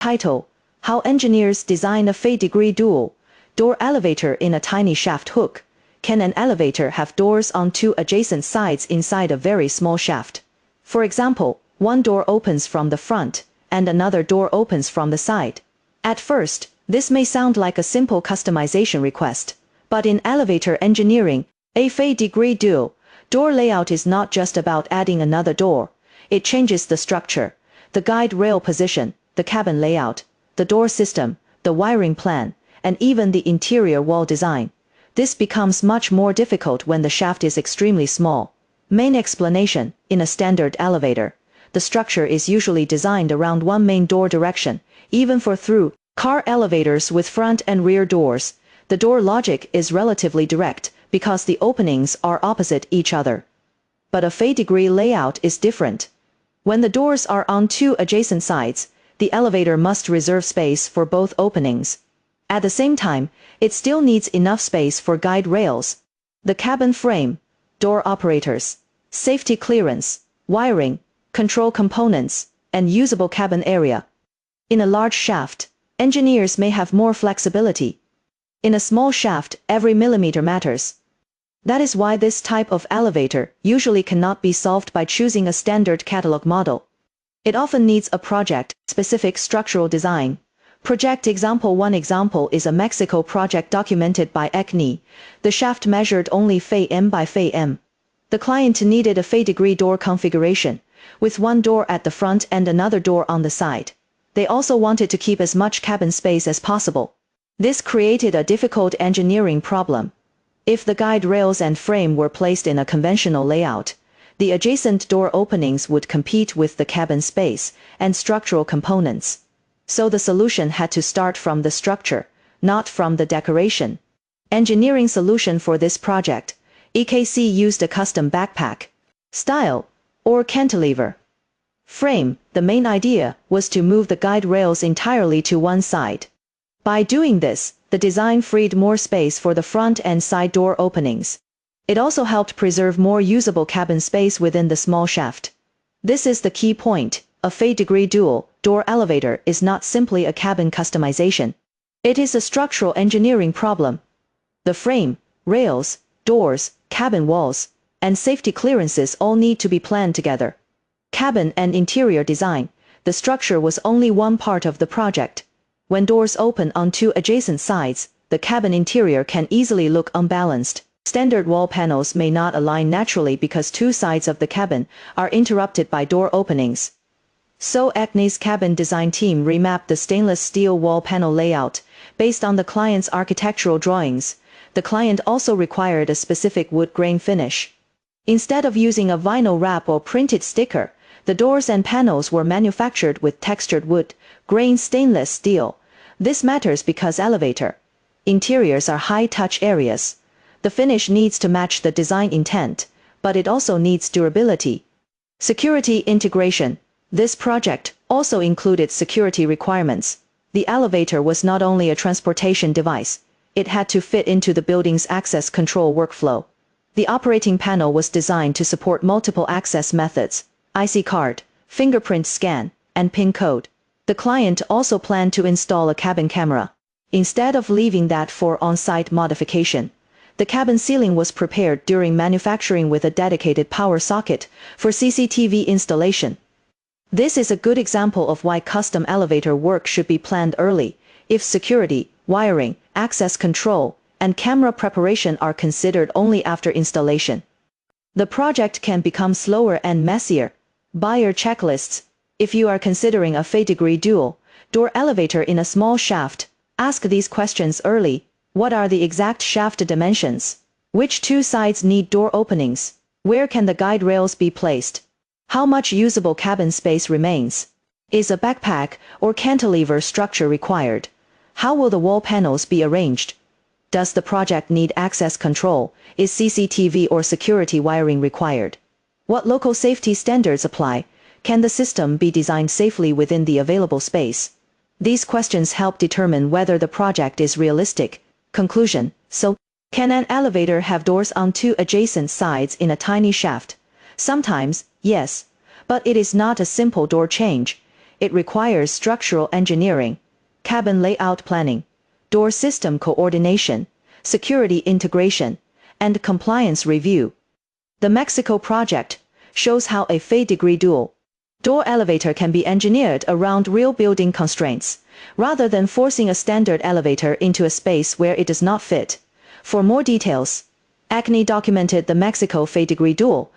Title: How Engineers Design a Fade-Degree Dual Door Elevator in a Tiny Shaft Hook. Can an elevator have doors on two adjacent sides inside a very small shaft? For example, one door opens from the front, and another door opens from the side. At first, this may sound like a simple customization request, but in elevator engineering, a fade-degree dual door layout is not just about adding another door. It changes the structure, the guide rail position, the cabin layout, the door system, the wiring plan, and even the interior wall design. This becomes much more difficult when the shaft is extremely small. Main explanation: in a standard elevator, the structure is usually designed around one main door direction. Even for through-car elevators with front and rear doors, the door logic is relatively direct because the openings are opposite each other. But a fade-degree layout is different. When the doors are on two adjacent sides, the elevator must reserve space for both openings. At the same time, it still needs enough space for guide rails, the cabin frame, door operators, safety clearance, wiring, control components, and usable cabin area. In a large shaft, engineers may have more flexibility. In a small shaft, every millimeter matters. That is why this type of elevator usually cannot be solved by choosing a standard catalog model. It often needs a project-specific structural design. Project example: one example is a Mexico project documented by EKCNE. The shaft measured only Fa m by Fa m. The client needed a fade-degree door configuration, with one door at the front and another door on the side. They also wanted to keep as much cabin space as possible. This created a difficult engineering problem. If the guide rails and frame were placed in a conventional layout, the adjacent door openings would compete with the cabin space and structural components. So the solution had to start from the structure, not from the decoration. Engineering solution for this project: EKC used a custom backpack style or cantilever frame. The main idea was to move the guide rails entirely to one side. By doing this, the design freed more space for the front and side door openings. It also helped preserve more usable cabin space within the small shaft. This is the key point: a fade-degree dual door elevator is not simply a cabin customization. It is a structural engineering problem. The frame, rails, doors, cabin walls, and safety clearances all need to be planned together. Cabin and interior design: the structure was only one part of the project. When doors open on two adjacent sides, the cabin interior can easily look unbalanced. Standard wall panels may not align naturally because two sides of the cabin are interrupted by door openings. So EKCNE's cabin design team remapped the stainless steel wall panel layout based on the client's architectural drawings. The client also required a specific wood grain finish. Instead of using a vinyl wrap or printed sticker, the doors and panels were manufactured with textured wood grain stainless steel. This matters because elevator interiors are high-touch areas. The finish needs to match the design intent, but it also needs durability. Security integration: this project also included security requirements. The elevator was not only a transportation device, it had to fit into the building's access control workflow. The operating panel was designed to support multiple access methods: IC card, fingerprint scan, and PIN code. The client also planned to install a cabin camera. Instead of leaving that for on-site modification, the cabin ceiling was prepared during manufacturing with a dedicated power socket for CCTV installation. This is a good example of why custom elevator work should be planned early. If security, wiring, access control, and camera preparation are considered only after installation, the project can become slower and messier. Buyer checklists: if you are considering a fade-degree dual door elevator in a small shaft, ask these questions early. What are the exact shaft dimensions? Which two sides need door openings? Where can the guide rails be placed? How much usable cabin space remains? Is a backpack or cantilever structure required? How will the wall panels be arranged? Does the project need access control? Is CCTV or security wiring required? What local safety standards apply? Can the system be designed safely within the available space? These questions help determine whether the project is realistic. Conclusion: so, can an elevator have doors on two adjacent sides in a tiny shaft? Sometimes, yes, but it is not a simple door change. it requires structural engineering, cabin layout planning, door system coordination, security integration, and compliance review. The Mexico project shows how a Fay-degree dual door elevator can be engineered around real building constraints, rather than forcing a standard elevator into a space where it does not fit. For more details, EKCNE documented the Mexico Fay-degree dual